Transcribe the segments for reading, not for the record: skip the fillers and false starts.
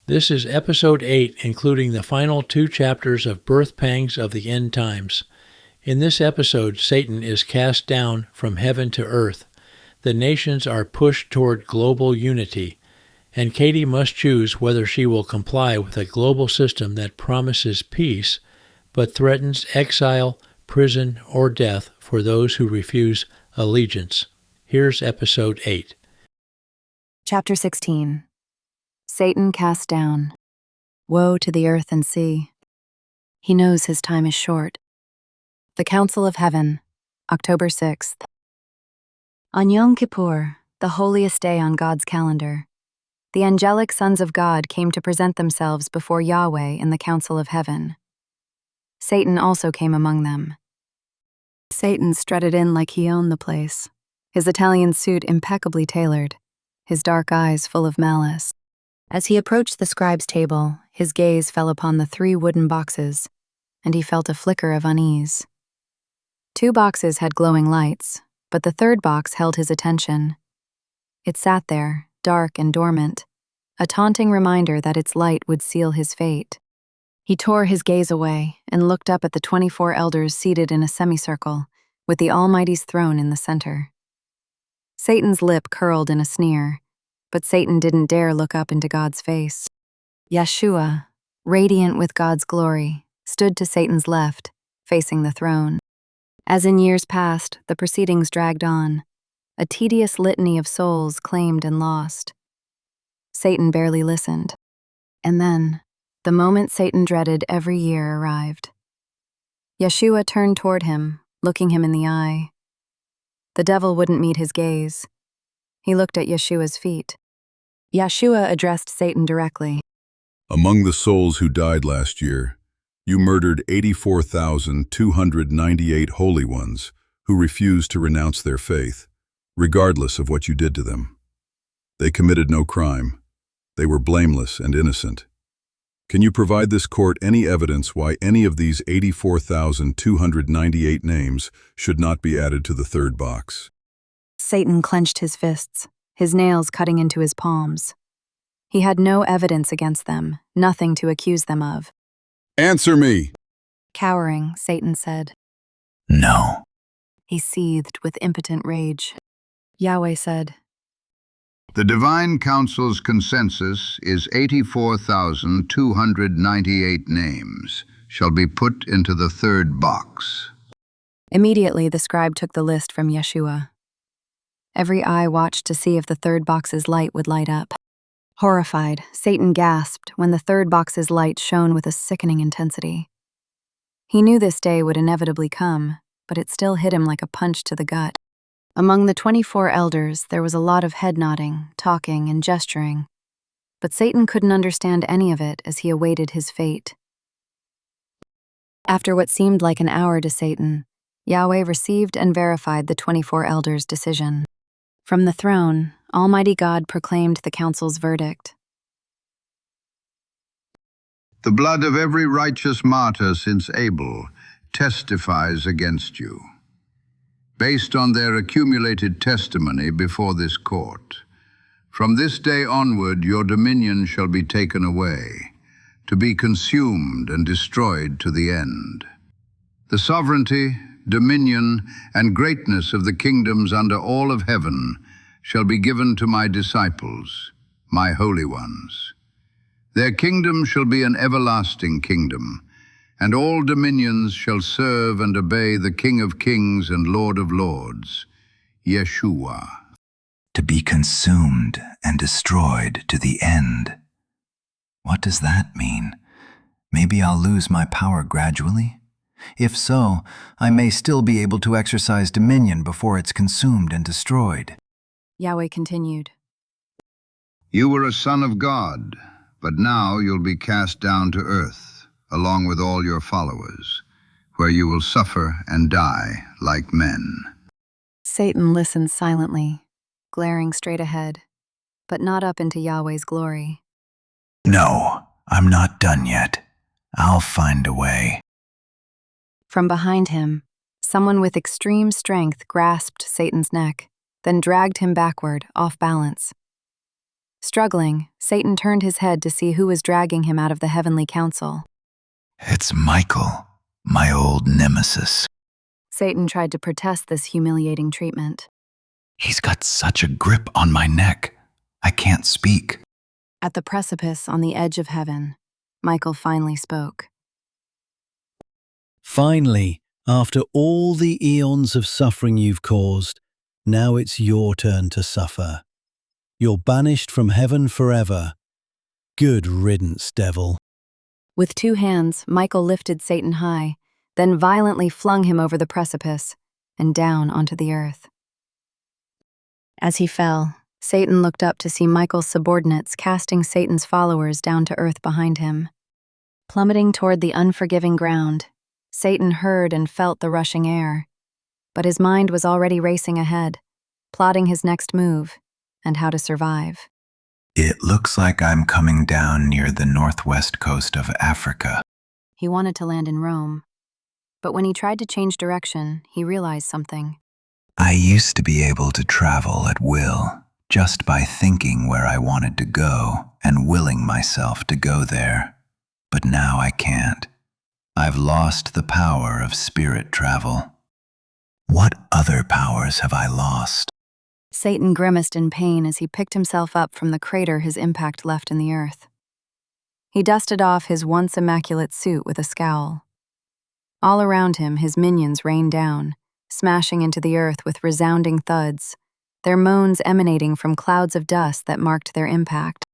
This is Episode 8, including the final 2 chapters of Birth Pangs of the End Times. In this episode, Satan is cast down from heaven to earth. The nations are pushed toward global unity, and Katie must choose whether she will comply with a global system that promises peace, but threatens exile, prison, or death for those who refuse allegiance. Here's Episode 8. Chapter 16. Satan cast down. Woe to the earth and sea. He knows his time is short. The Council of Heaven, October 6th. On Yom Kippur, the holiest day on God's calendar, the angelic sons of God came to present themselves before Yahweh in the Council of Heaven. Satan also came among them. Satan strutted in like he owned the place, his Italian suit impeccably tailored, his dark eyes full of malice. As he approached the scribe's table, his gaze fell upon the 3 wooden boxes, and he felt a flicker of unease. 2 boxes had glowing lights, but the 3rd box held his attention. It sat there, dark and dormant, a taunting reminder that its light would seal his fate. He tore his gaze away and looked up at the 24 elders seated in a semicircle, with the Almighty's throne in the center. Satan's lip curled in a sneer, but Satan didn't dare look up into God's face. Yeshua, radiant with God's glory, stood to Satan's left, facing the throne. As in years past, the proceedings dragged on, a tedious litany of souls claimed and lost. Satan barely listened. And then, the moment Satan dreaded every year arrived. Yeshua turned toward him, looking him in the eye. The devil wouldn't meet his gaze. He looked at Yeshua's feet. Yeshua addressed Satan directly. Among the souls who died last year, you murdered 84,298 holy ones who refused to renounce their faith, regardless of what you did to them. They committed no crime. They were blameless and innocent. Can you provide this court any evidence why any of these 84,298 names should not be added to the 3rd box? Satan clenched his fists, his nails cutting into his palms. He had no evidence against them, nothing to accuse them of. Answer me! Cowering, Satan said. No. He seethed with impotent rage. Yahweh said, The Divine Council's consensus is 84,298 names shall be put into the 3rd box. Immediately the scribe took the list from Yeshua. Every eye watched to see if the 3rd box's light would light up. Horrified, Satan gasped when the 3rd box's light shone with a sickening intensity. He knew this day would inevitably come, but it still hit him like a punch to the gut. Among the 24 elders, there was a lot of head nodding, talking, and gesturing, but Satan couldn't understand any of it as he awaited his fate. After what seemed like an hour to Satan, Yahweh received and verified the 24 elders' decision. From the throne, Almighty God proclaimed the council's verdict. The blood of every righteous martyr since Abel testifies against you. Based on their accumulated testimony before this court, from this day onward your dominion shall be taken away, to be consumed and destroyed to the end. The sovereignty, dominion, and greatness of the kingdoms under all of heaven shall be given to my disciples, my holy ones. Their kingdom shall be an everlasting kingdom, and all dominions shall serve and obey the King of kings and Lord of lords, Yeshua. To be consumed and destroyed to the end. What does that mean? Maybe I'll lose my power gradually? If so, I may still be able to exercise dominion before it's consumed and destroyed. Yahweh continued. You were a son of God, but now you'll be cast down to earth, along with all your followers, where you will suffer and die like men. Satan listened silently, glaring straight ahead, but not up into Yahweh's glory. No, I'm not done yet. I'll find a way. From behind him, someone with extreme strength grasped Satan's neck, then dragged him backward, off balance. Struggling, Satan turned his head to see who was dragging him out of the heavenly council. It's Michael, my old nemesis. Satan tried to protest this humiliating treatment. He's got such a grip on my neck. I can't speak. At the precipice on the edge of heaven, Michael finally spoke. Finally, after all the eons of suffering you've caused, now it's your turn to suffer. You're banished from heaven forever. Good riddance, devil. With 2 hands, Michael lifted Satan high, then violently flung him over the precipice and down onto the earth. As he fell, Satan looked up to see Michael's subordinates casting Satan's followers down to earth behind him. Plummeting toward the unforgiving ground, Satan heard and felt the rushing air, but his mind was already racing ahead, plotting his next move and how to survive. It looks like I'm coming down near the northwest coast of Africa. He wanted to land in Rome, but when he tried to change direction, he realized something. I used to be able to travel at will, just by thinking where I wanted to go and willing myself to go there. But now I can't. I've lost the power of spirit travel. What other powers have I lost? Satan grimaced in pain as he picked himself up from the crater his impact left in the earth. He dusted off his once immaculate suit with a scowl. All around him, his minions rained down, smashing into the earth with resounding thuds, their moans emanating from clouds of dust that marked their impact.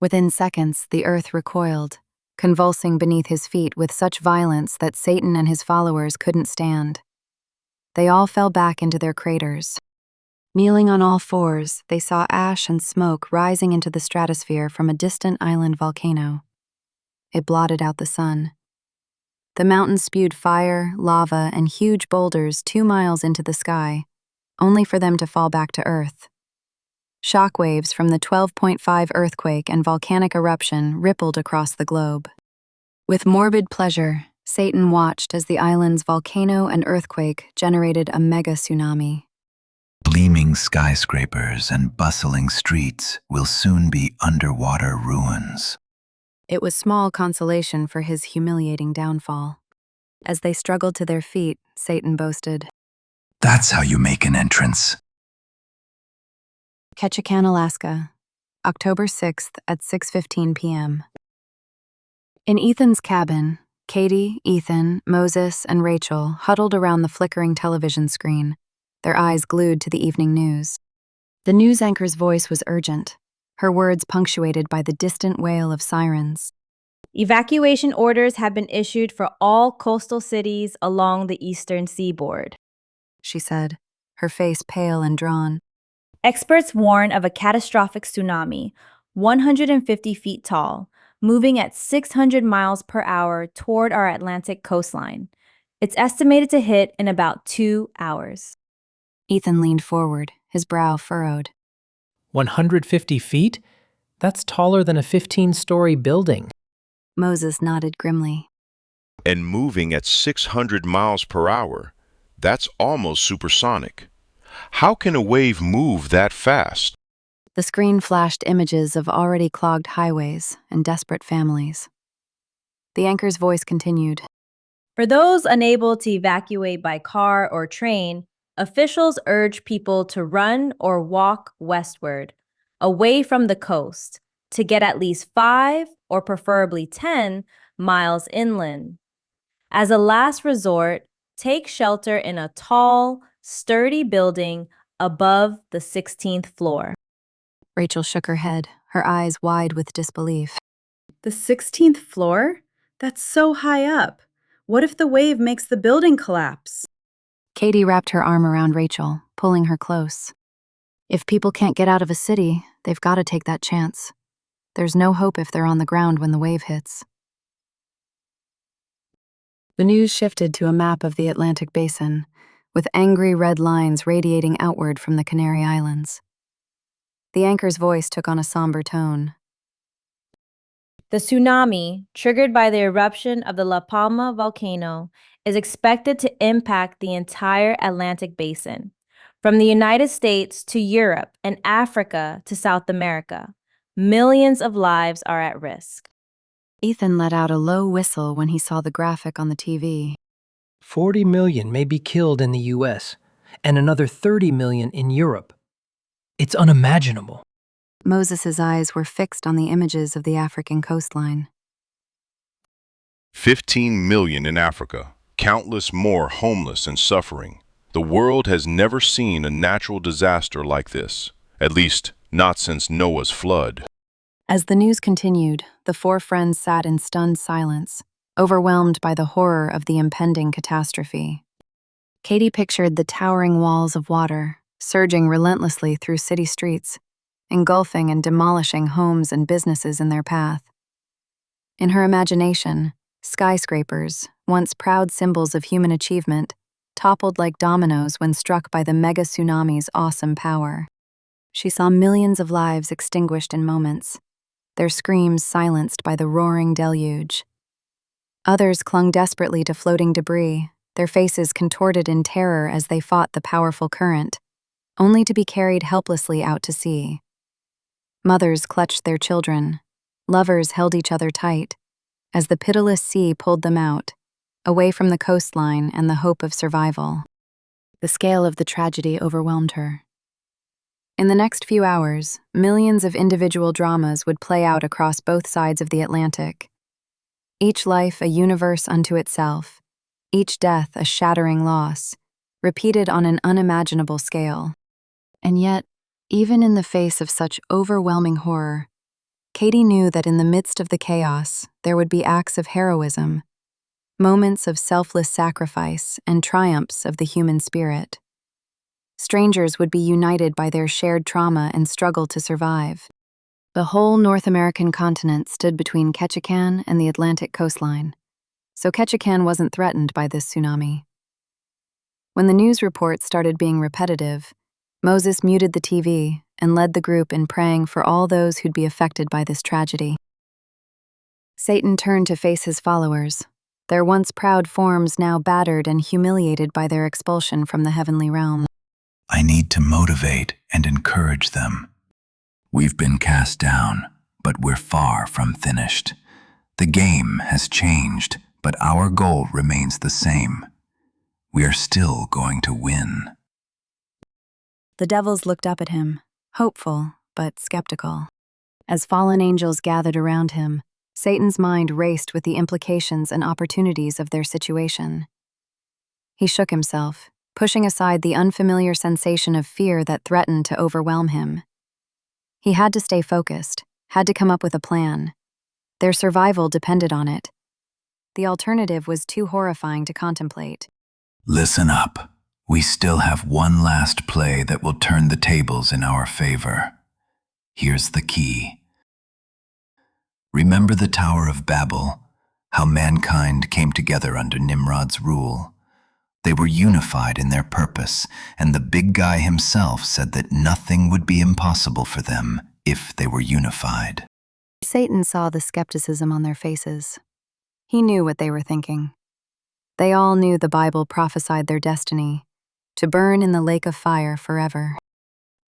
Within seconds, the earth recoiled, convulsing beneath his feet with such violence that Satan and his followers couldn't stand. They all fell back into their craters. Kneeling on all fours, they saw ash and smoke rising into the stratosphere from a distant island volcano. It blotted out the sun. The mountains spewed fire, lava, and huge boulders 2 miles into the sky, only for them to fall back to Earth. Shockwaves from the 12.5 earthquake and volcanic eruption rippled across the globe. With morbid pleasure, Satan watched as the island's volcano and earthquake generated a mega tsunami. Gleaming skyscrapers and bustling streets will soon be underwater ruins. It was small consolation for his humiliating downfall. As they struggled to their feet, Satan boasted, That's how you make an entrance. Ketchikan, Alaska, October 6th at 6:15 p.m. In Ethan's cabin, Katie, Ethan, Moses, and Rachel huddled around the flickering television screen, their eyes glued to the evening news. The news anchor's voice was urgent, her words punctuated by the distant wail of sirens. Evacuation orders have been issued for all coastal cities along the eastern seaboard, She said, her face pale and drawn. Experts warn of a catastrophic tsunami, 150 feet tall, moving at 600 miles per hour toward our Atlantic coastline. It's estimated to hit in about 2 hours. Ethan leaned forward, his brow furrowed. 150 feet? That's taller than a 15-story building. Moses nodded grimly. And moving at 600 miles per hour. That's almost supersonic. How can a wave move that fast? The screen flashed images of already clogged highways and desperate families. The anchor's voice continued. For those unable to evacuate by car or train, officials urge people to run or walk westward, away from the coast, to get at least 5 or preferably 10 miles inland. As a last resort, take shelter in a tall, sturdy building above the 16th floor. Rachel shook her head, her eyes wide with disbelief. The 16th floor? That's so high up. What if the wave makes the building collapse? Katie wrapped her arm around Rachel, pulling her close. If people can't get out of a city, they've got to take that chance. There's no hope if they're on the ground when the wave hits. The news shifted to a map of the Atlantic basin, with angry red lines radiating outward from the Canary Islands. The anchor's voice took on a somber tone. The tsunami, triggered by the eruption of the La Palma volcano, is expected to impact the entire Atlantic basin, from the United States to Europe and Africa to South America. Millions of lives are at risk. Ethan let out a low whistle when he saw the graphic on the TV. 40 million may be killed in the US, and another 30 million in Europe. It's unimaginable. Moses's eyes were fixed on the images of the African coastline. 15 million in Africa, countless more homeless and suffering. The world has never seen a natural disaster like this, at least not since Noah's flood. As the news continued, the four friends sat in stunned silence, overwhelmed by the horror of the impending catastrophe. Katie pictured the towering walls of water, surging relentlessly through city streets, engulfing and demolishing homes and businesses in their path. In her imagination, skyscrapers, once proud symbols of human achievement, toppled like dominoes when struck by the mega tsunami's awesome power. She saw millions of lives extinguished in moments, their screams silenced by the roaring deluge. Others clung desperately to floating debris, their faces contorted in terror as they fought the powerful current, only to be carried helplessly out to sea. Mothers clutched their children, lovers held each other tight, as the pitiless sea pulled them out, away from the coastline and the hope of survival. The scale of the tragedy overwhelmed her. In the next few hours, millions of individual dramas would play out across both sides of the Atlantic. Each life a universe unto itself, each death a shattering loss, repeated on an unimaginable scale. And yet, even in the face of such overwhelming horror, Katie knew that in the midst of the chaos, there would be acts of heroism, moments of selfless sacrifice and triumphs of the human spirit. Strangers would be united by their shared trauma and struggle to survive. The whole North American continent stood between Ketchikan and the Atlantic coastline, so Ketchikan wasn't threatened by this tsunami. When the news reports started being repetitive, Moses muted the TV and led the group in praying for all those who'd be affected by this tragedy. Satan turned to face his followers, their once proud forms now battered and humiliated by their expulsion from the heavenly realm. I need to motivate and encourage them. We've been cast down, but we're far from finished. The game has changed, but our goal remains the same. We are still going to win. The devils looked up at him, hopeful but skeptical. As fallen angels gathered around him, Satan's mind raced with the implications and opportunities of their situation. He shook himself, pushing aside the unfamiliar sensation of fear that threatened to overwhelm him. He had to stay focused, had to come up with a plan. Their survival depended on it. The alternative was too horrifying to contemplate. Listen up. We still have one last play that will turn the tables in our favor. Here's the key. Remember the Tower of Babel, how mankind came together under Nimrod's rule? They were unified in their purpose, and the big guy himself said that nothing would be impossible for them if they were unified. Satan saw the skepticism on their faces. He knew what they were thinking. They all knew the Bible prophesied their destiny, to burn in the lake of fire forever.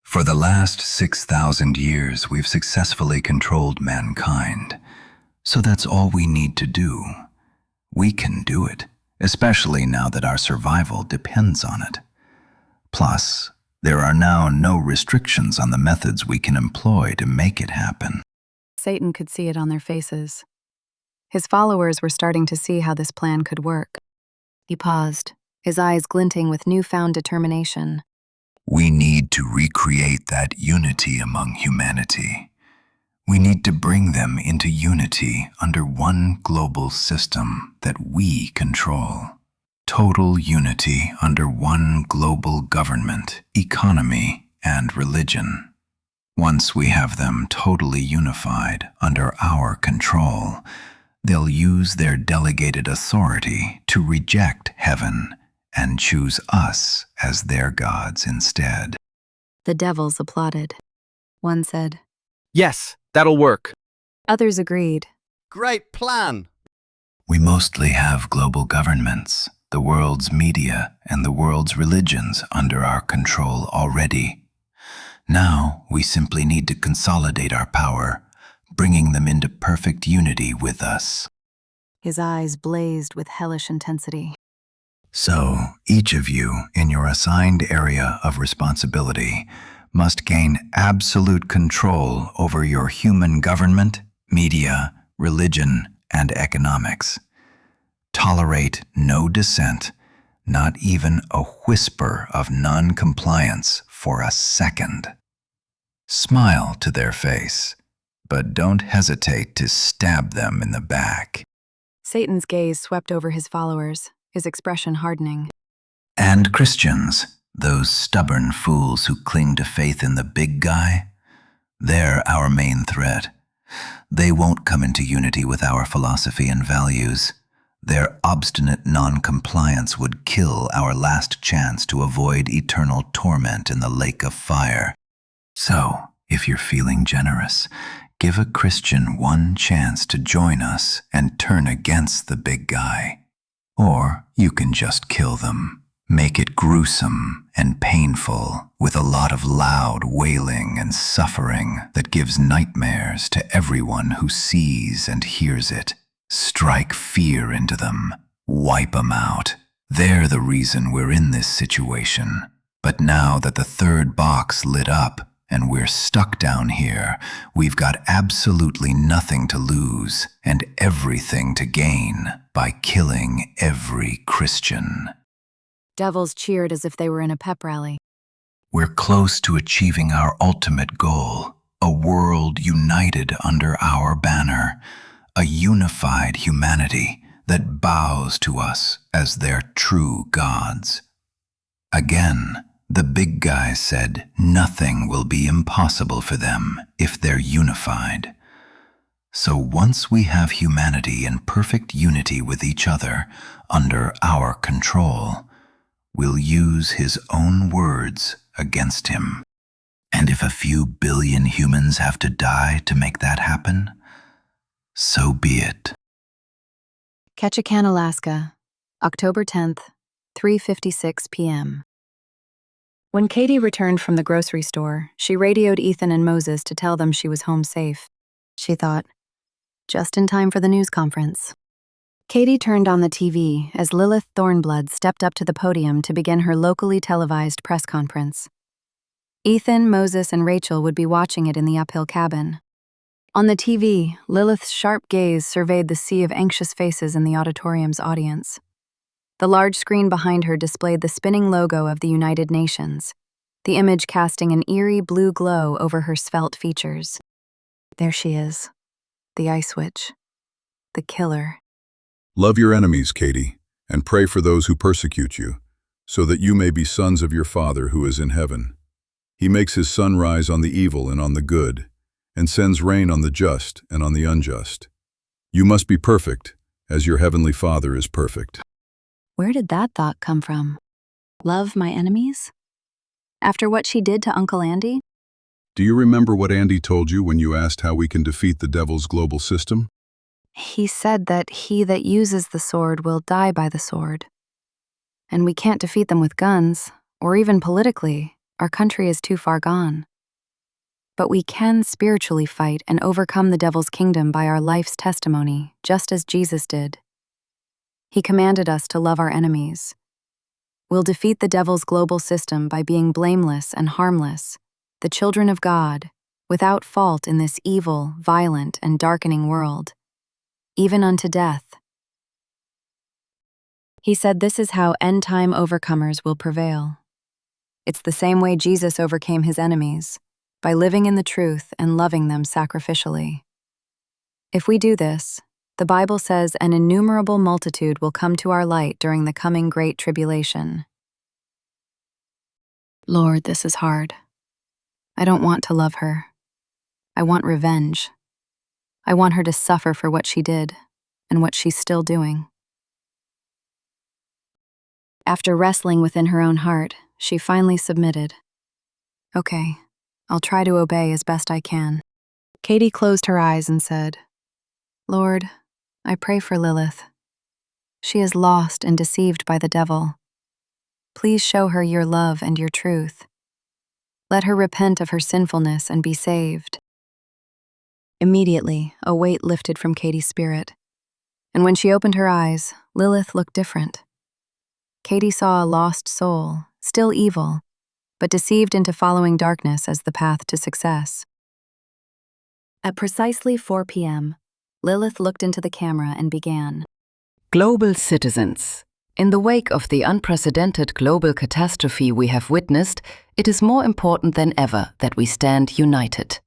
For the last 6,000 years, we've successfully controlled mankind. So that's all we need to do. We can do it, especially now that our survival depends on it. Plus, there are now no restrictions on the methods we can employ to make it happen. Satan could see it on their faces. His followers were starting to see how this plan could work. He paused, his eyes glinting with newfound determination. We need to recreate that unity among humanity. We need to bring them into unity under one global system that we control. Total unity under one global government, economy, and religion. Once we have them totally unified under our control, they'll use their delegated authority to reject heaven and choose us as their gods instead. The devils applauded. One said, Yes, that'll work. Others agreed. Great plan. We mostly have global governments, the world's media, and the world's religions under our control already. Now we simply need to consolidate our power, bringing them into perfect unity with us. His eyes blazed with hellish intensity. So, each of you, in your assigned area of responsibility, must gain absolute control over your human government, media, religion, and economics. Tolerate no dissent, not even a whisper of non-compliance for a second. Smile to their face, but don't hesitate to stab them in the back. Satan's gaze swept over his followers, his expression hardening. And Christians, those stubborn fools who cling to faith in the big guy, they're our main threat. They won't come into unity with our philosophy and values. Their obstinate non-compliance would kill our last chance to avoid eternal torment in the lake of fire. So, if you're feeling generous, give a Christian one chance to join us and turn against the big guy. Or you can just kill them. Make it gruesome and painful with a lot of loud wailing and suffering that gives nightmares to everyone who sees and hears it. Strike fear into them. Wipe them out. They're the reason we're in this situation. But now that the third box lit up and we're stuck down here, we've got absolutely nothing to lose and everything to gain by killing every Christian. Devils cheered as if they were in a pep rally. We're close to achieving our ultimate goal, a world united under our banner, a unified humanity that bows to us as their true gods. Again, the big guy said nothing will be impossible for them if they're unified. So once we have humanity in perfect unity with each other under our control, we'll use his own words against him. And if a few billion humans have to die to make that happen, so be it. Ketchikan, Alaska, October 10th, 3:56 p.m. When Katie returned from the grocery store, she radioed Ethan and Moses to tell them she was home safe. She thought, just in time for the news conference. Katie turned on the TV as Lilith Thornblood stepped up to the podium to begin her locally televised press conference. Ethan, Moses, and Rachel would be watching it in the uphill cabin. On the TV, Lilith's sharp gaze surveyed the sea of anxious faces in the auditorium's audience. The large screen behind her displayed the spinning logo of the United Nations, the image casting an eerie blue glow over her svelte features. There she is, the ice witch, the killer. Love your enemies, Katie, and pray for those who persecute you, so that you may be sons of your Father who is in heaven. He makes his sun rise on the evil and on the good, and sends rain on the just and on the unjust. You must be perfect, as your heavenly Father is perfect. Where did that thought come from? Love my enemies? After what she did to Uncle Andy? Do you remember what Andy told you when you asked how we can defeat the devil's global system? He said that he that uses the sword will die by the sword. And we can't defeat them with guns, or even politically. Our country is too far gone. But we can spiritually fight and overcome the devil's kingdom by our life's testimony, just as Jesus did. He commanded us to love our enemies. We'll defeat the devil's global system by being blameless and harmless, the children of God, without fault in this evil, violent, and darkening world, even unto death. He said this is how end-time overcomers will prevail. It's the same way Jesus overcame his enemies, by living in the truth and loving them sacrificially. If we do this, the Bible says an innumerable multitude will come to our light during the coming great tribulation. Lord, this is hard. I don't want to love her. I want revenge. I want her to suffer for what she did and what she's still doing. After wrestling within her own heart, she finally submitted. Okay, I'll try to obey as best I can. Katie closed her eyes and said, Lord, I pray for Lilith. She is lost and deceived by the devil. Please show her your love and your truth. Let her repent of her sinfulness and be saved. Immediately, a weight lifted from Katie's spirit. And when she opened her eyes, Lilith looked different. Katie saw a lost soul, still evil, but deceived into following darkness as the path to success. At precisely 4 p.m., Lilith looked into the camera and began. Global citizens, in the wake of the unprecedented global catastrophe we have witnessed, it is more important than ever that we stand united.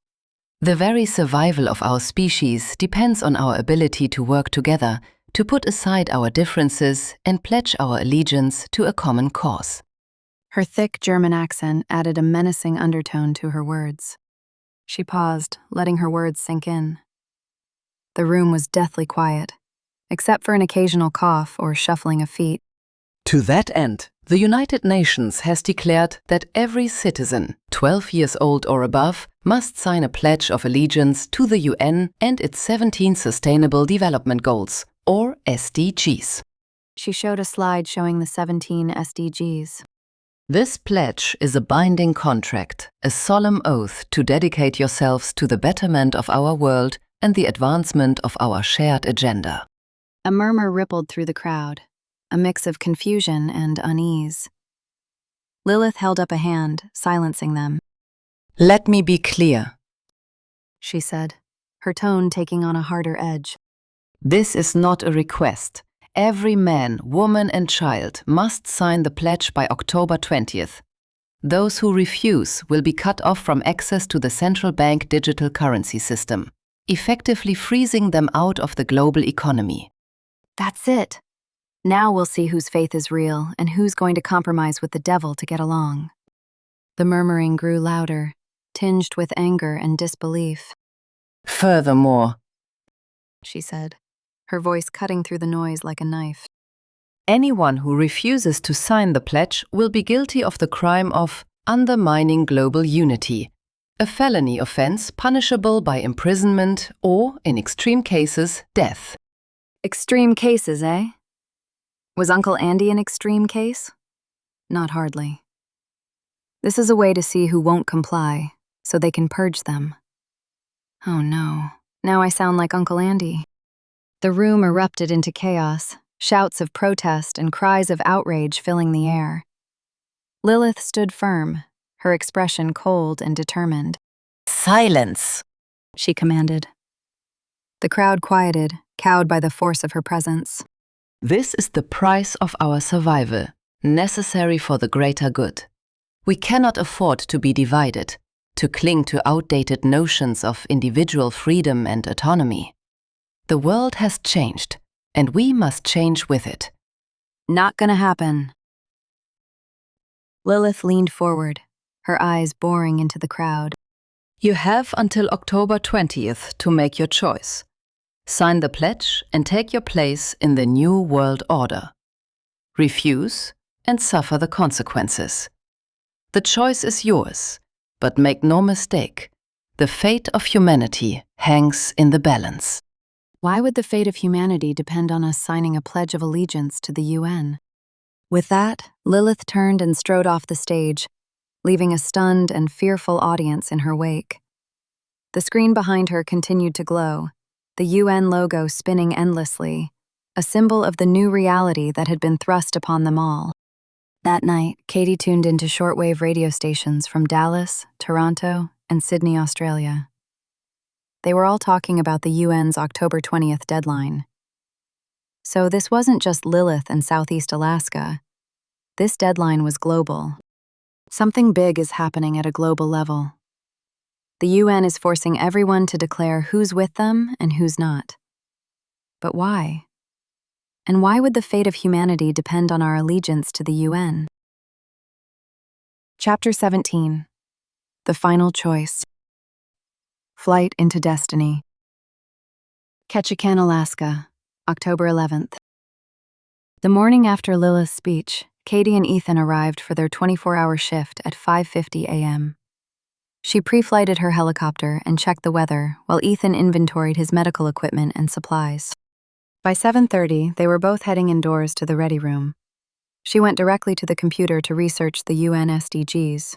The very survival of our species depends on our ability to work together, to put aside our differences and pledge our allegiance to a common cause. Her thick German accent added a menacing undertone to her words. She paused, letting her words sink in. The room was deathly quiet, except for an occasional cough or shuffling of feet. To that end, the United Nations has declared that every citizen, 12 years old or above, must sign a pledge of allegiance to the UN and its 17 Sustainable Development Goals, or SDGs. She showed a slide showing the 17 SDGs. This pledge is a binding contract, a solemn oath to dedicate yourselves to the betterment of our world and the advancement of our shared agenda. A murmur rippled through the crowd, a mix of confusion and unease. Lilith held up a hand, silencing them. Let me be clear, she said, her tone taking on a harder edge. This is not a request. Every man, woman and child must sign the pledge by October 20th. Those who refuse will be cut off from access to the central bank digital currency system, effectively freezing them out of the global economy. That's it. Now we'll see whose faith is real and who's going to compromise with the devil to get along. The murmuring grew louder, tinged with anger and disbelief. Furthermore, she said, her voice cutting through the noise like a knife. Anyone who refuses to sign the pledge will be guilty of the crime of undermining global unity, a felony offense punishable by imprisonment or, in extreme cases, death. Extreme cases, eh? Was Uncle Andy an extreme case? Not hardly. This is a way to see who won't comply, so they can purge them. Oh no, now I sound like Uncle Andy. The room erupted into chaos, shouts of protest and cries of outrage filling the air. Lilith stood firm, her expression cold and determined. Silence, she commanded. The crowd quieted, cowed by the force of her presence. This is the price of our survival, necessary for the greater good. We cannot afford to be divided, to cling to outdated notions of individual freedom and autonomy. The world has changed, and we must change with it. Not gonna happen. Lilith leaned forward, her eyes boring into the crowd. You have until October 20th to make your choice. Sign the pledge and take your place in the new world order. Refuse and suffer the consequences. The choice is yours, but make no mistake, the fate of humanity hangs in the balance. Why would the fate of humanity depend on us signing a pledge of allegiance to the UN? With that, Lilith turned and strode off the stage, leaving a stunned and fearful audience in her wake. The screen behind her continued to glow, the UN logo spinning endlessly, a symbol of the new reality that had been thrust upon them all. That night, Katie tuned into shortwave radio stations from Dallas, Toronto, and Sydney, Australia. They were all talking about the UN's October 20th deadline. So this wasn't just Lilith and Southeast Alaska. This deadline was global. Something big is happening at a global level. The UN is forcing everyone to declare who's with them and who's not. But why? And why would the fate of humanity depend on our allegiance to the UN? Chapter 17. The Final Choice. Flight into Destiny. Ketchikan, Alaska, October 11th. The morning after Lilith's speech, Katie and Ethan arrived for their 24-hour shift at 5:50 a.m. She pre-flighted her helicopter and checked the weather while Ethan inventoried his medical equipment and supplies. By 7:30, they were both heading indoors to the ready room. She went directly to the computer to research the UN SDGs.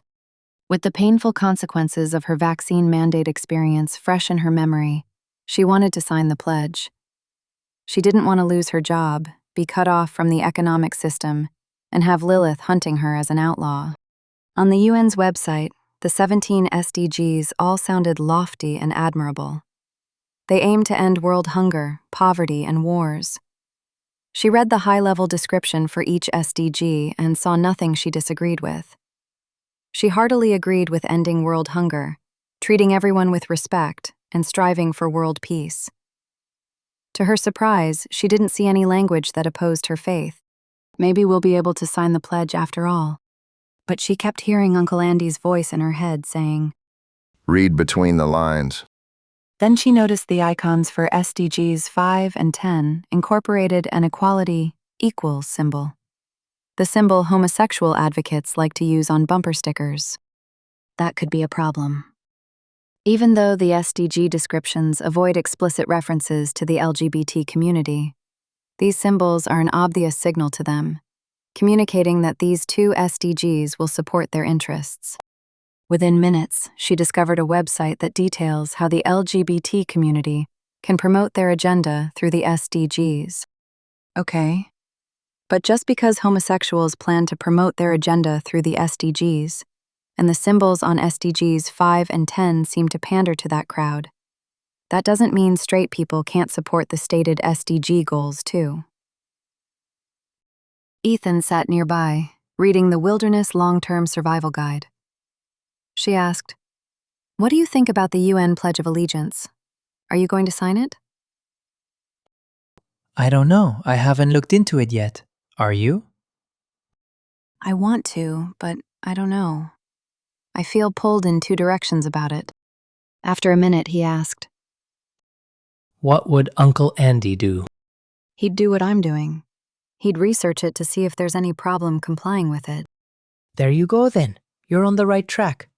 With the painful consequences of her vaccine mandate experience fresh in her memory, she wanted to sign the pledge. She didn't want to lose her job, be cut off from the economic system, and have Lilith hunting her as an outlaw. On the UN's website, the 17 SDGs all sounded lofty and admirable. They aimed to end world hunger, poverty, and wars. She read the high-level description for each SDG and saw nothing she disagreed with. She heartily agreed with ending world hunger, treating everyone with respect, and striving for world peace. To her surprise, she didn't see any language that opposed her faith. Maybe we'll be able to sign the pledge after all. But she kept hearing Uncle Andy's voice in her head saying, "Read between the lines." Then she noticed the icons for SDGs 5 and 10 incorporated an equality equals symbol, the symbol homosexual advocates like to use on bumper stickers. That could be a problem. Even though the SDG descriptions avoid explicit references to the LGBT community, these symbols are an obvious signal to them, communicating that these two SDGs will support their interests. Within minutes, she discovered a website that details how the LGBT community can promote their agenda through the SDGs. Okay, but just because homosexuals plan to promote their agenda through the SDGs, and the symbols on SDGs 5 and 10 seem to pander to that crowd, that doesn't mean straight people can't support the stated SDG goals too. Ethan sat nearby, reading the Wilderness Long-Term Survival Guide. She asked, "What do you think about the UN Pledge of Allegiance? Are you going to sign it?" I don't know. I haven't looked into it yet. Are you? I want to, but I don't know. I feel pulled in two directions about it. After a minute, he asked, What would Uncle Andy do? He'd do what I'm doing. He'd research it to see if there's any problem complying with it. There you go then. You're on the right track.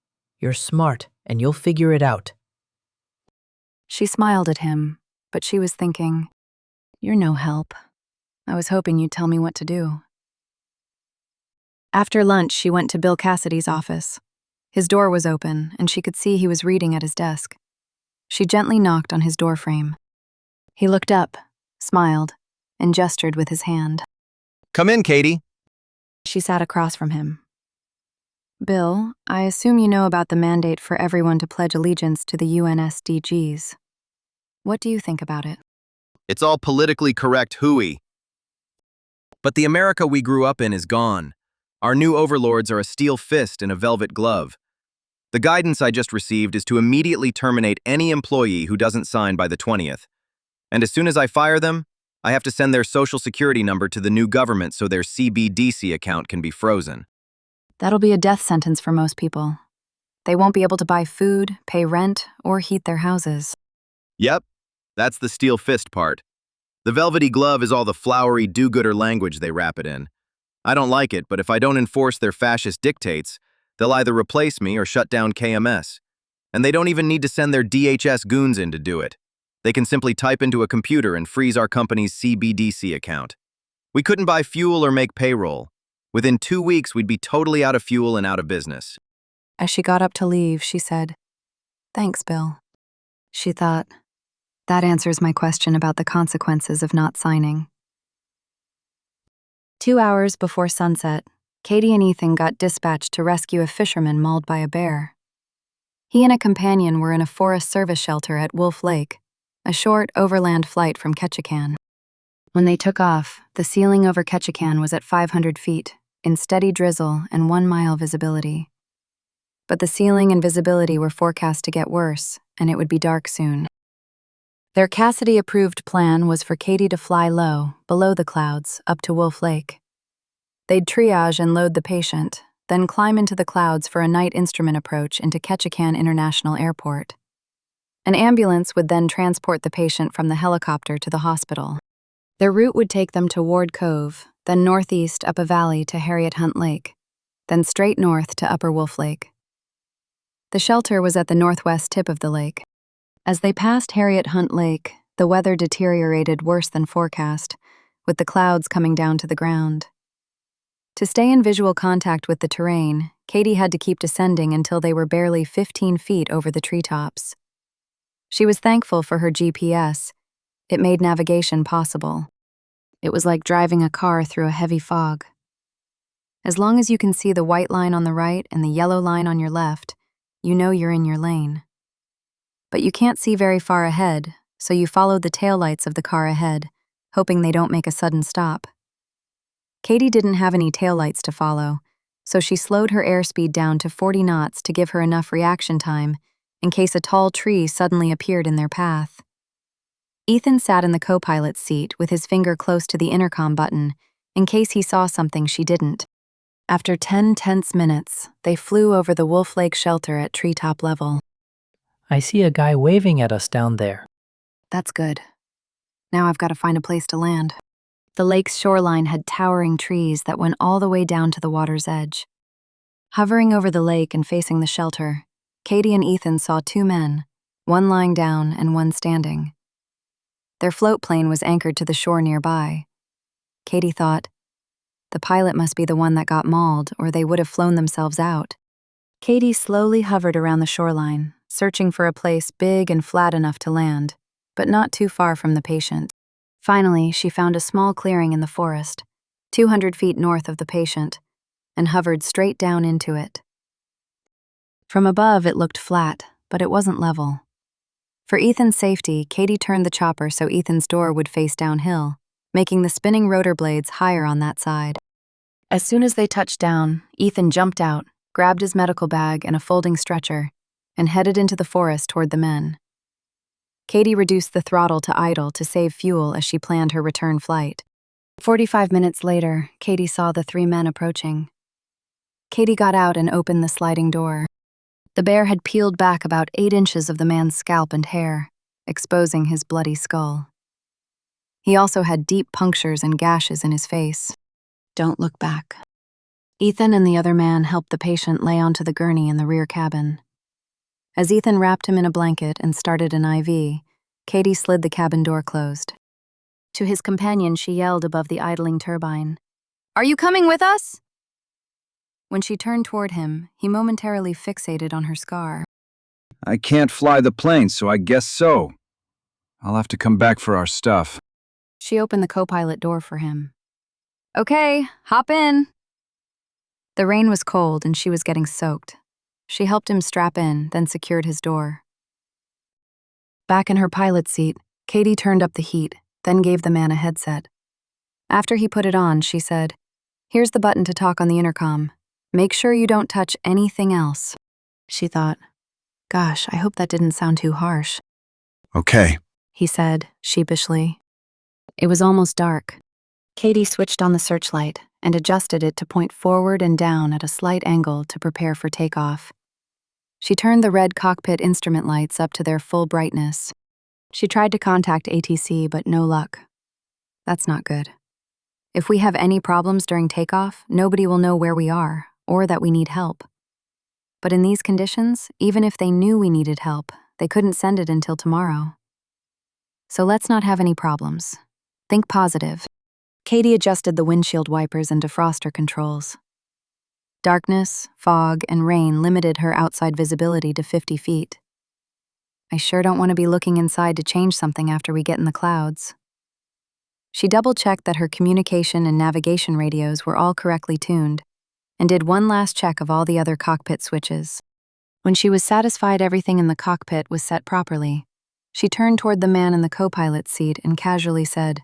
You're smart, and you'll figure it out. She smiled at him, but she was thinking, "You're no help. I was hoping you'd tell me what to do." After lunch, she went to Bill Cassidy's office. His door was open, and she could see he was reading at his desk. She gently knocked on his doorframe. He looked up, smiled, and gestured with his hand. Come in, Katie. She sat across from him. "Bill, I assume you know about the mandate for everyone to pledge allegiance to the UN SDGs. What do you think about it?" It's all politically correct hooey. But the America we grew up in is gone. Our new overlords are a steel fist and a velvet glove. The guidance I just received is to immediately terminate any employee who doesn't sign by the 20th. And as soon as I fire them, I have to send their social security number to the new government so their CBDC account can be frozen. That'll be a death sentence for most people. They won't be able to buy food, pay rent, or heat their houses. Yep, that's the steel fist part. The velvety glove is all the flowery do-gooder language they wrap it in. I don't like it, but if I don't enforce their fascist dictates, they'll either replace me or shut down KMS. And they don't even need to send their DHS goons in to do it. They can simply type into a computer and freeze our company's CBDC account. We couldn't buy fuel or make payroll. Within 2 weeks, we'd be totally out of fuel and out of business. As she got up to leave, she said, "Thanks, Bill." She thought, that answers my question about the consequences of not signing. 2 hours before sunset, Katie and Ethan got dispatched to rescue a fisherman mauled by a bear. He and a companion were in a Forest Service shelter at Wolf Lake, a short overland flight from Ketchikan. When they took off, the ceiling over Ketchikan was at 500 feet, in steady drizzle and 1 mile visibility. But the ceiling and visibility were forecast to get worse, and it would be dark soon. Their Cassidy-approved plan was for Katie to fly low, below the clouds, up to Wolf Lake. They'd triage and load the patient, then climb into the clouds for a night instrument approach into Ketchikan International Airport. An ambulance would then transport the patient from the helicopter to the hospital. Their route would take them to Ward Cove, then northeast up a valley to Harriet Hunt Lake, then straight north to Upper Wolf Lake. The shelter was at the northwest tip of the lake. As they passed Harriet Hunt Lake, the weather deteriorated worse than forecast, with the clouds coming down to the ground. To stay in visual contact with the terrain, Katie had to keep descending until they were barely 15 feet over the treetops. She was thankful for her GPS. It made navigation possible. It was like driving a car through a heavy fog. As long as you can see the white line on the right and the yellow line on your left, you know you're in your lane. But you can't see very far ahead, so you follow the taillights of the car ahead, hoping they don't make a sudden stop. Katie didn't have any taillights to follow, so she slowed her airspeed down to 40 knots to give her enough reaction time in case a tall tree suddenly appeared in their path. Ethan sat in the co-pilot's seat with his finger close to the intercom button in case he saw something she didn't. After 10 tense minutes, they flew over the Wolf Lake shelter at treetop level. I see a guy waving at us down there. That's good. Now I've got to find a place to land. The lake's shoreline had towering trees that went all the way down to the water's edge. Hovering over the lake and facing the shelter, Katie and Ethan saw two men, one lying down and one standing. Their float plane was anchored to the shore nearby. Katie thought, the pilot must be the one that got mauled, or they would have flown themselves out. Katie slowly hovered around the shoreline, searching for a place big and flat enough to land, but not too far from the patient. Finally, she found a small clearing in the forest, 200 feet north of the patient, and hovered straight down into it. From above, it looked flat, but it wasn't level. For Ethan's safety, Katie turned the chopper so Ethan's door would face downhill, making the spinning rotor blades higher on that side. As soon as they touched down, Ethan jumped out, grabbed his medical bag and a folding stretcher, and headed into the forest toward the men. Katie reduced the throttle to idle to save fuel as she planned her return flight. 45 minutes later, Katie saw the three men approaching. Katie got out and opened the sliding door. The bear had peeled back about 8 inches of the man's scalp and hair, exposing his bloody skull. He also had deep punctures and gashes in his face. Don't look back. Ethan and the other man helped the patient lay onto the gurney in the rear cabin. As Ethan wrapped him in a blanket and started an IV, Katie slid the cabin door closed. To his companion, she yelled above the idling turbine, "Are you coming with us?" When she turned toward him, he momentarily fixated on her scar. I can't fly the plane, so I guess so. I'll have to come back for our stuff. She opened the co-pilot door for him. Okay, hop in. The rain was cold and she was getting soaked. She helped him strap in, then secured his door. Back in her pilot's seat, Katie turned up the heat, then gave the man a headset. After he put it on, she said, "Here's the button to talk on the intercom. Make sure you don't touch anything else." She thought, gosh, I hope that didn't sound too harsh. Okay. He said, sheepishly. It was almost dark. Katie switched on the searchlight and adjusted it to point forward and down at a slight angle to prepare for takeoff. She turned the red cockpit instrument lights up to their full brightness. She tried to contact ATC, but no luck. That's not good. If we have any problems during takeoff, nobody will know where we are or that we need help. But in these conditions, even if they knew we needed help, they couldn't send it until tomorrow. So let's not have any problems. Think positive. Katie adjusted the windshield wipers and defroster controls. Darkness, fog, and rain limited her outside visibility to 50 feet. I sure don't want to be looking inside to change something after we get in the clouds. She double-checked that her communication and navigation radios were all correctly tuned, and did one last check of all the other cockpit switches. When she was satisfied everything in the cockpit was set properly, she turned toward the man in the co-pilot's seat and casually said,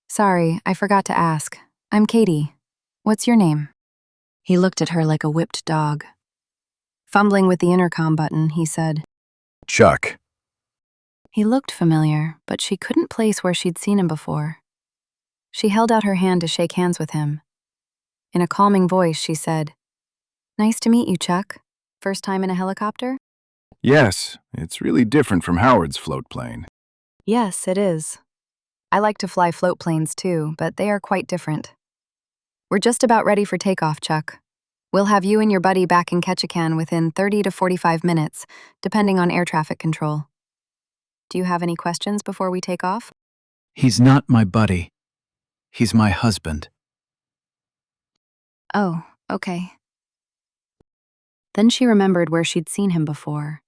"Sorry, I forgot to ask. I'm Katie. What's your name?" He looked at her like a whipped dog. Fumbling with the intercom button, he said, Chuck. He looked familiar, but she couldn't place where she'd seen him before. She held out her hand to shake hands with him. In a calming voice, she said, "Nice to meet you, Chuck. First time in a helicopter?" Yes, it's really different from Howard's float plane. "Yes, it is. I like to fly float planes too, but they are quite different. We're just about ready for takeoff, Chuck. We'll have you and your buddy back in Ketchikan within 30 to 45 minutes, depending on air traffic control. Do you have any questions before we take off?" He's not my buddy. He's my husband. Oh, okay. Then she remembered where she'd seen him before.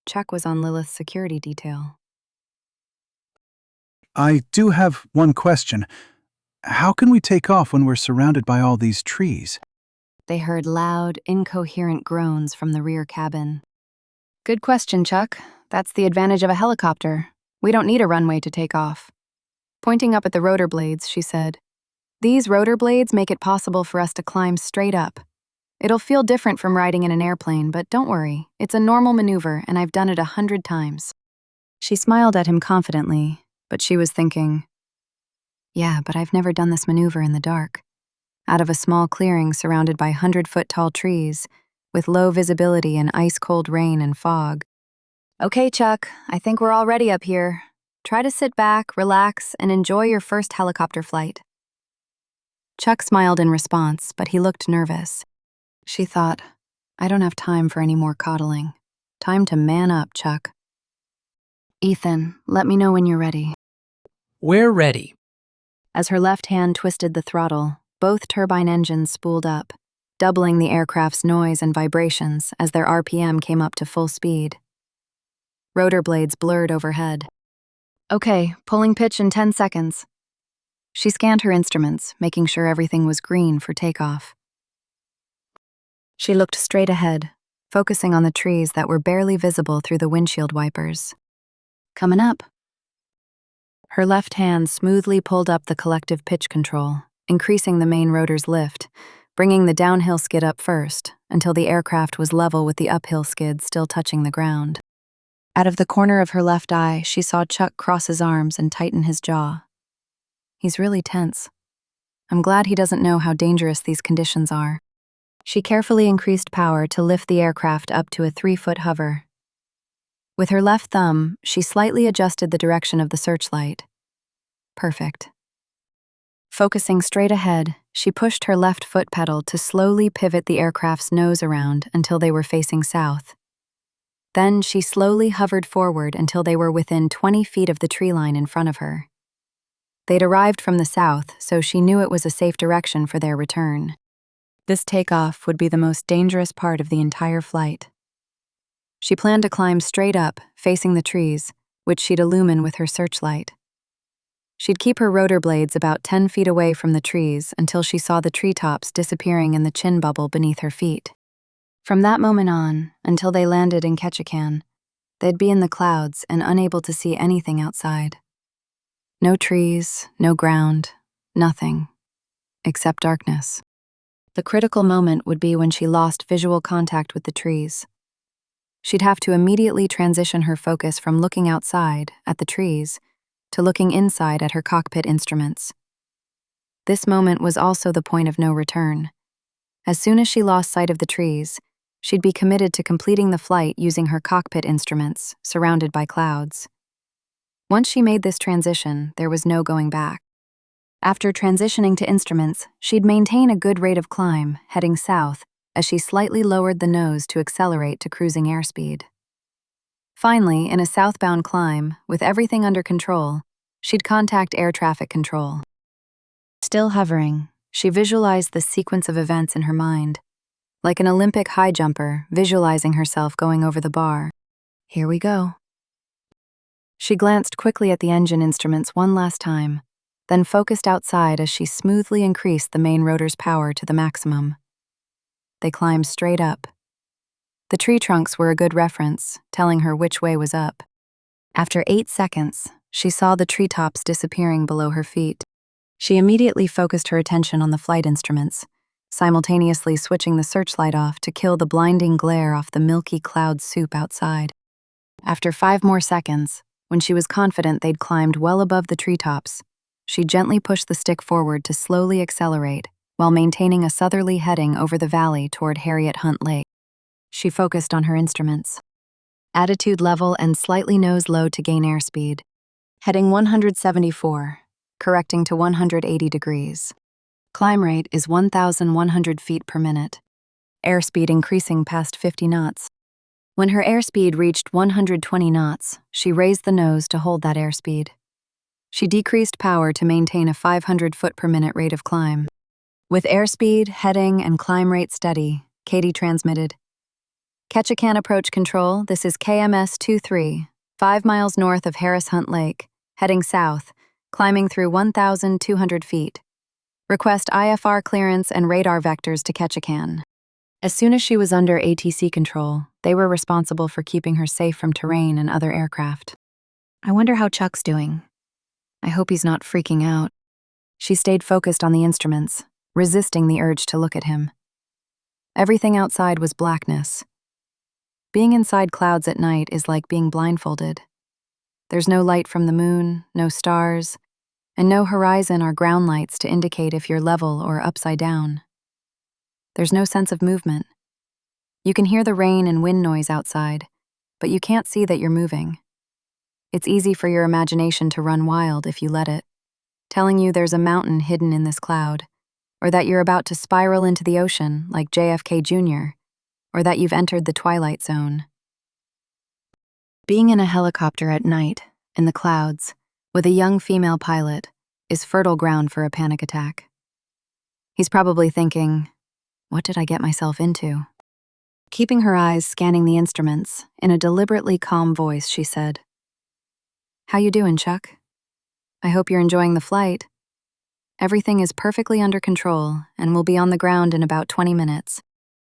Chuck was on Lilith's security detail. I do have one question. How can we take off when we're surrounded by all these trees? They heard loud, incoherent groans from the rear cabin. Good question, Chuck. That's the advantage of a helicopter. We don't need a runway to take off. Pointing up at the rotor blades, she said, "These rotor blades make it possible for us to climb straight up. It'll feel different from riding in an airplane, but don't worry. It's a normal maneuver, and I've done it 100 times. She smiled at him confidently, but she was thinking, yeah, but I've never done this maneuver in the dark. Out of a small clearing surrounded by 100-foot-tall trees, with low visibility and ice-cold rain and fog. Okay, Chuck, I think we're all ready up here. Try to sit back, relax, and enjoy your first helicopter flight." Chuck smiled in response, but he looked nervous. She thought, I don't have time for any more coddling. Time to man up, Chuck. Ethan, let me know when you're ready. We're ready. As her left hand twisted the throttle, both turbine engines spooled up, doubling the aircraft's noise and vibrations as their RPM came up to full speed. Rotor blades blurred overhead. Okay, pulling pitch in 10 seconds. She scanned her instruments, making sure everything was green for takeoff. She looked straight ahead, focusing on the trees that were barely visible through the windshield wipers. Coming up. Her left hand smoothly pulled up the collective pitch control, increasing the main rotor's lift, bringing the downhill skid up first, until the aircraft was level with the uphill skid still touching the ground. Out of the corner of her left eye, she saw Chuck cross his arms and tighten his jaw. He's really tense. I'm glad he doesn't know how dangerous these conditions are. She carefully increased power to lift the aircraft up to a 3-foot hover. With her left thumb, she slightly adjusted the direction of the searchlight. Perfect. Focusing straight ahead, she pushed her left foot pedal to slowly pivot the aircraft's nose around until they were facing south. Then she slowly hovered forward until they were within 20 feet of the tree line in front of her. They'd arrived from the south, so she knew it was a safe direction for their return. This takeoff would be the most dangerous part of the entire flight. She planned to climb straight up, facing the trees, which she'd illumine with her searchlight. She'd keep her rotor blades about 10 feet away from the trees until she saw the treetops disappearing in the chin bubble beneath her feet. From that moment on, until they landed in Ketchikan, they'd be in the clouds and unable to see anything outside. No trees, no ground, nothing, except darkness. The critical moment would be when she lost visual contact with the trees. She'd have to immediately transition her focus from looking outside, at the trees, to looking inside at her cockpit instruments. This moment was also the point of no return. As soon as she lost sight of the trees, she'd be committed to completing the flight using her cockpit instruments, surrounded by clouds. Once she made this transition, there was no going back. After transitioning to instruments, she'd maintain a good rate of climb, heading south, as she slightly lowered the nose to accelerate to cruising airspeed. Finally, in a southbound climb, with everything under control, she'd contact air traffic control. Still hovering, she visualized the sequence of events in her mind, like an Olympic high jumper visualizing herself going over the bar. Here we go. She glanced quickly at the engine instruments one last time, then focused outside as she smoothly increased the main rotor's power to the maximum. They climbed straight up. The tree trunks were a good reference, telling her which way was up. After 8 seconds, she saw the treetops disappearing below her feet. She immediately focused her attention on the flight instruments, simultaneously switching the searchlight off to kill the blinding glare off the milky cloud soup outside. After 5 more seconds, when she was confident they'd climbed well above the treetops, she gently pushed the stick forward to slowly accelerate while maintaining a southerly heading over the valley toward Harriet Hunt Lake. She focused on her instruments. Attitude level and slightly nose low to gain airspeed. Heading 174, correcting to 180 degrees. Climb rate is 1,100 feet per minute. Airspeed increasing past 50 knots. When her airspeed reached 120 knots, she raised the nose to hold that airspeed. She decreased power to maintain a 500 foot per minute rate of climb. With airspeed, heading, and climb rate steady, Katie transmitted. Ketchikan approach control, this is KMS-23, 5 miles north of Harris Hunt Lake, heading south, climbing through 1,200 feet. Request IFR clearance and radar vectors to Ketchikan. As soon as she was under ATC control, they were responsible for keeping her safe from terrain and other aircraft. I wonder how Chuck's doing. I hope he's not freaking out. She stayed focused on the instruments, resisting the urge to look at him. Everything outside was blackness. Being inside clouds at night is like being blindfolded. There's no light from the moon, no stars, and no horizon or ground lights to indicate if you're level or upside down. There's no sense of movement. You can hear the rain and wind noise outside, but you can't see that you're moving. It's easy for your imagination to run wild if you let it, telling you there's a mountain hidden in this cloud, or that you're about to spiral into the ocean like JFK Jr., or that you've entered the twilight zone. Being in a helicopter at night, in the clouds, with a young female pilot, is fertile ground for a panic attack. He's probably thinking, what did I get myself into? Keeping her eyes scanning the instruments, in a deliberately calm voice, she said, "How you doing, Chuck? I hope you're enjoying the flight. Everything is perfectly under control and will be on the ground in about 20 minutes,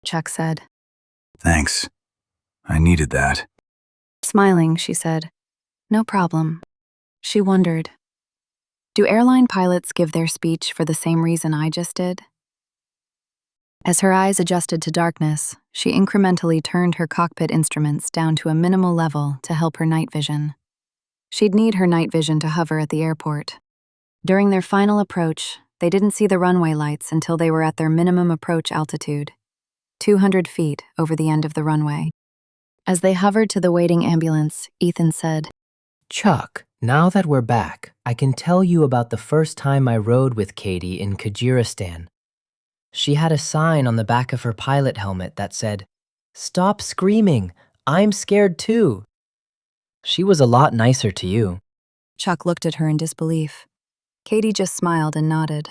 Chuck said. Thanks. I needed that. Smiling, she said, "No problem." She wondered, do airline pilots give their speech for the same reason I just did? As her eyes adjusted to darkness, she incrementally turned her cockpit instruments down to a minimal level to help her night vision. She'd need her night vision to hover at the airport. During their final approach, they didn't see the runway lights until they were at their minimum approach altitude, 200 feet over the end of the runway. As they hovered to the waiting ambulance, Ethan said, Chuck, now that we're back, I can tell you about the first time I rode with Katie in Kyrgyzstan. She had a sign on the back of her pilot helmet that said, "Stop screaming, I'm scared too." She was a lot nicer to you. Chuck looked at her in disbelief. Katie just smiled and nodded.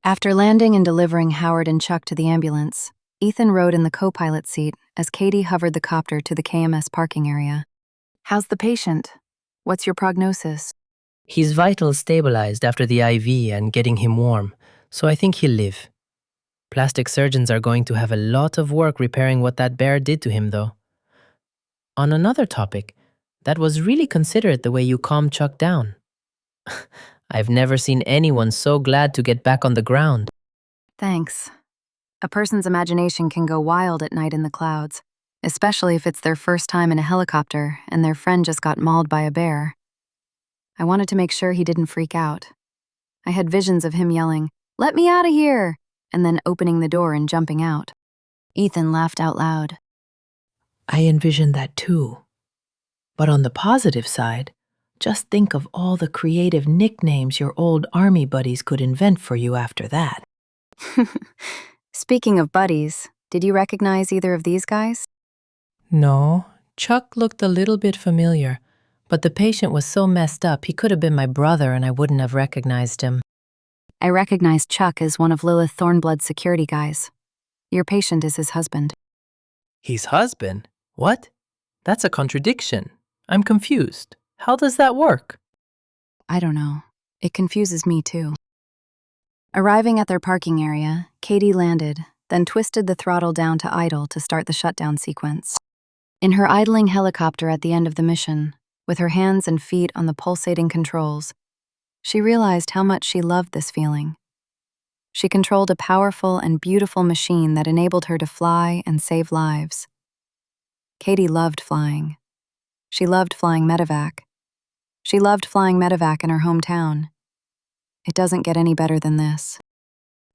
After landing and delivering Howard and Chuck to the ambulance, Ethan rode in the co-pilot seat as Katie hovered the copter to the KMS parking area. "How's the patient? What's your prognosis?" His vitals stabilized after the IV and getting him warm, so I think he'll live. Plastic surgeons are going to have a lot of work repairing what that bear did to him, though. On another topic, that was really considerate the way you calmed Chuck down. I've never seen anyone so glad to get back on the ground. Thanks. A person's imagination can go wild at night in the clouds, especially if it's their first time in a helicopter and their friend just got mauled by a bear. I wanted to make sure he didn't freak out. I had visions of him yelling, "Let me out of here!" and then opening the door and jumping out. Ethan laughed out loud. I envisioned that too. But on the positive side, just think of all the creative nicknames your old army buddies could invent for you after that. Speaking of buddies, did you recognize either of these guys? No, Chuck looked a little bit familiar, but the patient was so messed up he could have been my brother and I wouldn't have recognized him. I recognized Chuck as one of Lilith Thornblood's security guys. Your patient is his husband. His husband? What? That's a contradiction. I'm confused. How does that work? I don't know. It confuses me too. Arriving at their parking area, Katie landed, then twisted the throttle down to idle to start the shutdown sequence. In her idling helicopter at the end of the mission, with her hands and feet on the pulsating controls, she realized how much she loved this feeling. She controlled a powerful and beautiful machine that enabled her to fly and save lives. Katie loved flying. She loved flying medevac. She loved flying medevac in her hometown. It doesn't get any better than this.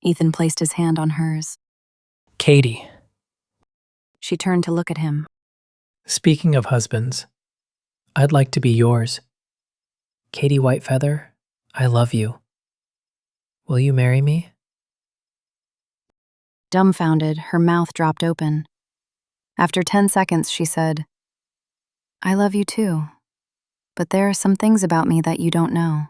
Ethan placed his hand on hers. Katie. She turned to look at him. Speaking of husbands, I'd like to be yours. Katie Whitefeather, I love you. Will you marry me? Dumbfounded, her mouth dropped open. After 10 seconds, she said, "I love you too, but there are some things about me that you don't know."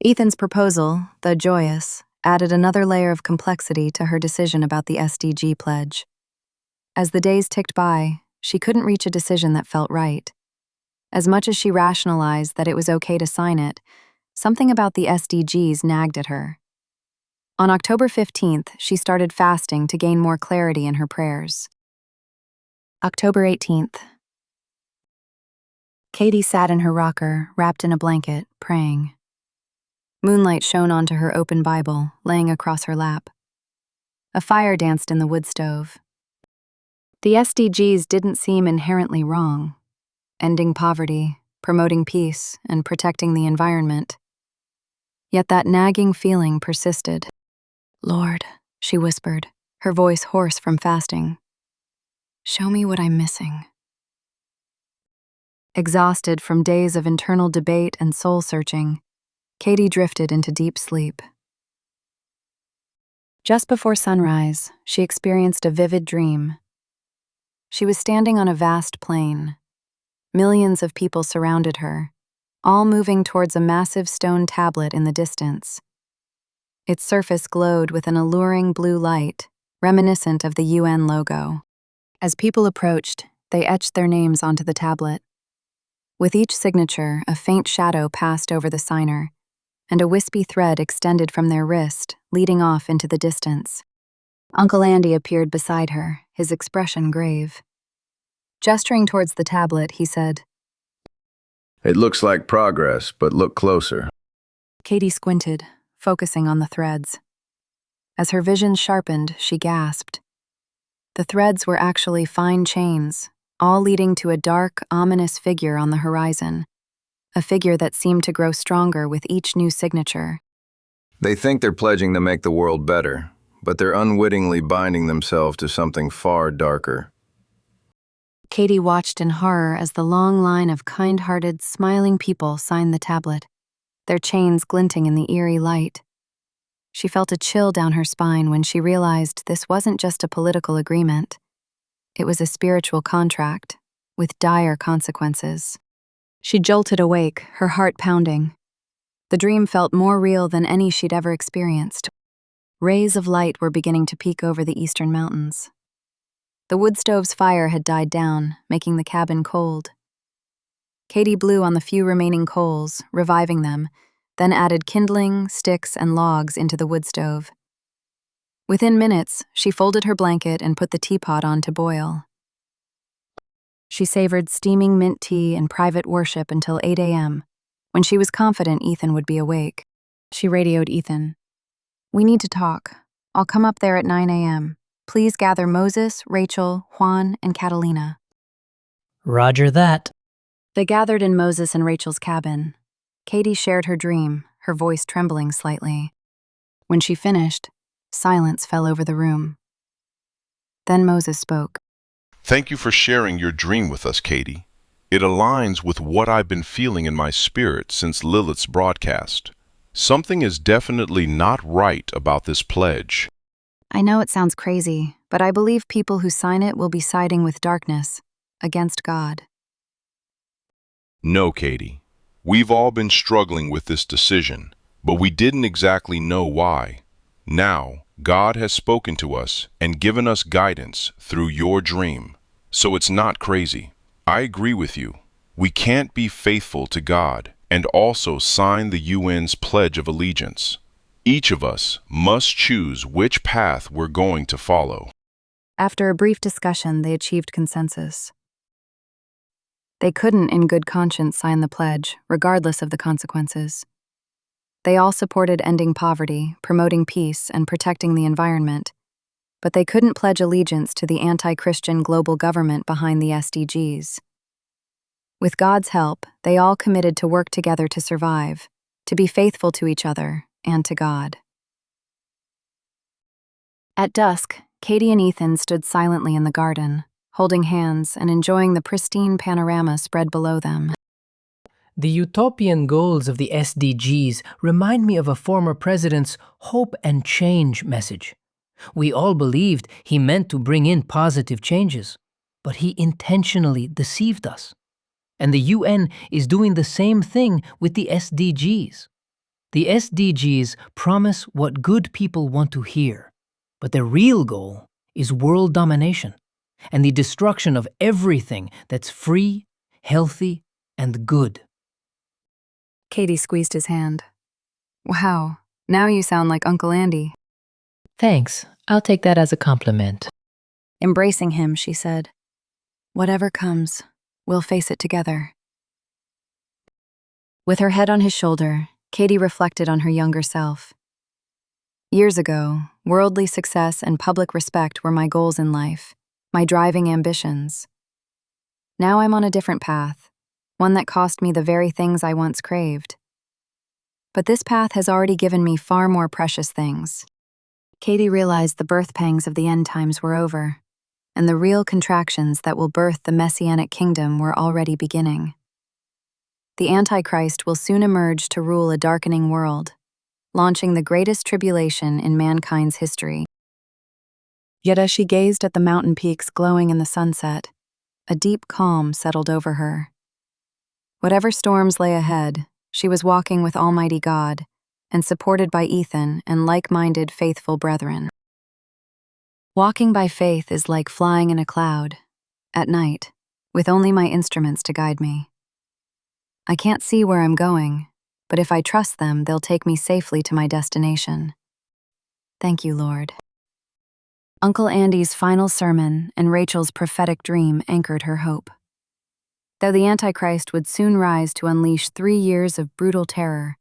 Ethan's proposal, though joyous, added another layer of complexity to her decision about the SDG pledge. As the days ticked by, she couldn't reach a decision that felt right. As much as she rationalized that it was okay to sign it, something about the SDGs nagged at her. On October 15th, she started fasting to gain more clarity in her prayers. October 18th. Katie sat in her rocker, wrapped in a blanket, praying. Moonlight shone onto her open Bible, laying across her lap. A fire danced in the wood stove. The SDGs didn't seem inherently wrong. Ending poverty, promoting peace, and protecting the environment. Yet that nagging feeling persisted. "Lord," she whispered, her voice hoarse from fasting. "Show me what I'm missing." Exhausted from days of internal debate and soul-searching, Katie drifted into deep sleep. Just before sunrise, she experienced a vivid dream. She was standing on a vast plain. Millions of people surrounded her, all moving towards a massive stone tablet in the distance. Its surface glowed with an alluring blue light, reminiscent of the UN logo. As people approached, they etched their names onto the tablet. With each signature, a faint shadow passed over the signer, and a wispy thread extended from their wrist, leading off into the distance. Uncle Andy appeared beside her, his expression grave. Gesturing towards the tablet, he said, It looks like progress, but look closer. Katie squinted, focusing on the threads. As her vision sharpened, she gasped. The threads were actually fine chains, all leading to a dark, ominous figure on the horizon, a figure that seemed to grow stronger with each new signature. They think they're pledging to make the world better, but they're unwittingly binding themselves to something far darker. Katie watched in horror as the long line of kind-hearted, smiling people signed the tablet, their chains glinting in the eerie light. She felt a chill down her spine when she realized this wasn't just a political agreement. It was a spiritual contract, with dire consequences. She jolted awake, her heart pounding. The dream felt more real than any she'd ever experienced. Rays of light were beginning to peek over the eastern mountains. The wood stove's fire had died down, making the cabin cold. Katie blew on the few remaining coals, reviving them, then added kindling, sticks, and logs into the wood stove. Within minutes, she folded her blanket and put the teapot on to boil. She savored steaming mint tea and private worship until 8 a.m., when she was confident Ethan would be awake. She radioed Ethan. "We need to talk. I'll come up there at 9 a.m. Please gather Moses, Rachel, Juan, and Catalina." Roger that. They gathered in Moses and Rachel's cabin. Katie shared her dream, her voice trembling slightly. When she finished, silence fell over the room. Then Moses spoke. Thank you for sharing your dream with us, Katie. It aligns with what I've been feeling in my spirit since Lilith's broadcast. Something is definitely not right about this pledge. "I know it sounds crazy, but I believe people who sign it will be siding with darkness, against God." No, Katie. We've all been struggling with this decision, but we didn't exactly know why. Now, God has spoken to us and given us guidance through your dream, so it's not crazy. I agree with you. We can't be faithful to God and also sign the UN's Pledge of Allegiance. Each of us must choose which path we're going to follow. After a brief discussion, they achieved consensus. They couldn't, in good conscience, sign the pledge, regardless of the consequences. They all supported ending poverty, promoting peace, and protecting the environment, but they couldn't pledge allegiance to the anti-Christian global government behind the SDGs. With God's help, they all committed to work together to survive, to be faithful to each other and to God. At dusk, Katie and Ethan stood silently in the garden, holding hands and enjoying the pristine panorama spread below them. The utopian goals of the SDGs remind me of a former president's hope and change message. We all believed he meant to bring in positive changes, but he intentionally deceived us. And the UN is doing the same thing with the SDGs. The SDGs promise what good people want to hear, but their real goal is world domination and the destruction of everything that's free, healthy, and good. Katie squeezed his hand. Wow, now you sound like Uncle Andy. Thanks. I'll take that as a compliment. Embracing him, she said, "Whatever comes, we'll face it together." With her head on his shoulder, Katie reflected on her younger self. Years ago, worldly success and public respect were my goals in life, my driving ambitions. Now I'm on a different path, one that cost me the very things I once craved. But this path has already given me far more precious things. Katie realized the birth pangs of the end times were over, and the real contractions that will birth the Messianic kingdom were already beginning. The Antichrist will soon emerge to rule a darkening world, launching the greatest tribulation in mankind's history. Yet as she gazed at the mountain peaks glowing in the sunset, a deep calm settled over her. Whatever storms lay ahead, she was walking with Almighty God and supported by Ethan and like-minded faithful brethren. Walking by faith is like flying in a cloud, at night, with only my instruments to guide me. I can't see where I'm going, but if I trust them, they'll take me safely to my destination. Thank you, Lord. Uncle Andy's final sermon and Rachel's prophetic dream anchored her hope. Though the Antichrist would soon rise to unleash 3 years of brutal terror,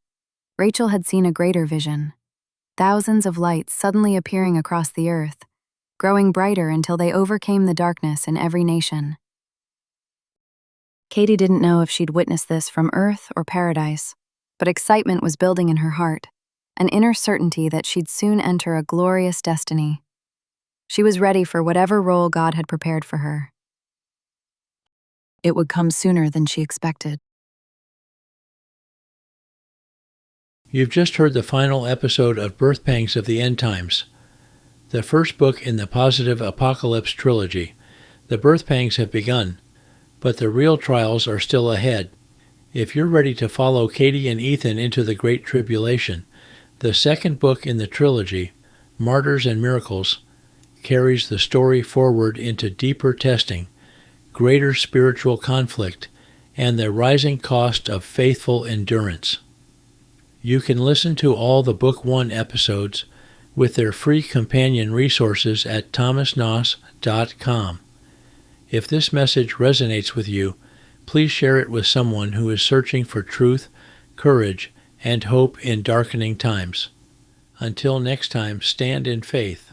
Rachel had seen a greater vision. Thousands of lights suddenly appearing across the earth, growing brighter until they overcame the darkness in every nation. Katie didn't know if she'd witnessed this from earth or paradise, but excitement was building in her heart, an inner certainty that she'd soon enter a glorious destiny. She was ready for whatever role God had prepared for her. It would come sooner than she expected. You've just heard the final episode of Birth Pangs of the End Times, the first book in the Positive Apocalypse trilogy. The birth pangs have begun, but the real trials are still ahead. If you're ready to follow Katie and Ethan into the Great Tribulation, the second book in the trilogy, Martyrs and Miracles, carries the story forward into deeper testing, greater spiritual conflict, and the rising cost of faithful endurance. You can listen to all the Book 1 episodes with their free companion resources at thomasnoss.com. If this message resonates with you, please share it with someone who is searching for truth, courage, and hope in darkening times. Until next time, stand in faith.